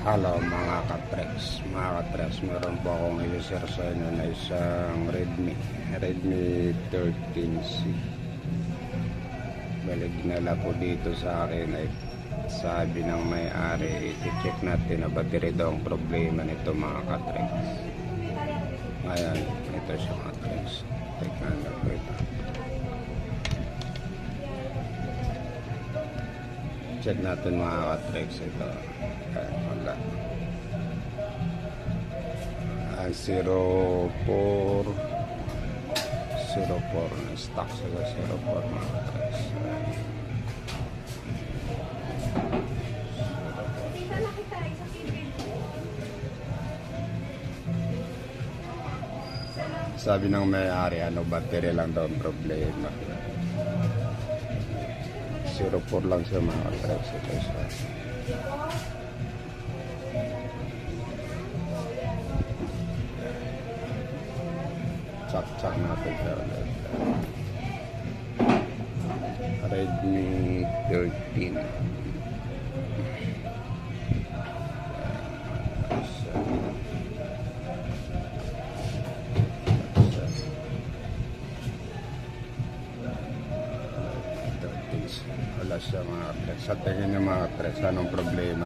Hello mga katreks, meron po akong i-share sa inyo na isang Redmi 13C. Balik nila po dito sa akin ay sabi ng may-ari, i-check natin na battery daw ang problema nito mga katreks. Ayan, ito siya mga katreks. Tignan na po ito. Check natin mga katreks ito. Wala. 04 na stock sila 04 mga katreks. Sabi ng may-ari, battery lang daw ang problema. 04 lang siya mga katreks. Ito siya. Check natin siya ulit. Redmi 13. Wala siya mga katreks. Sa tingin niya mga katreks, anong problema?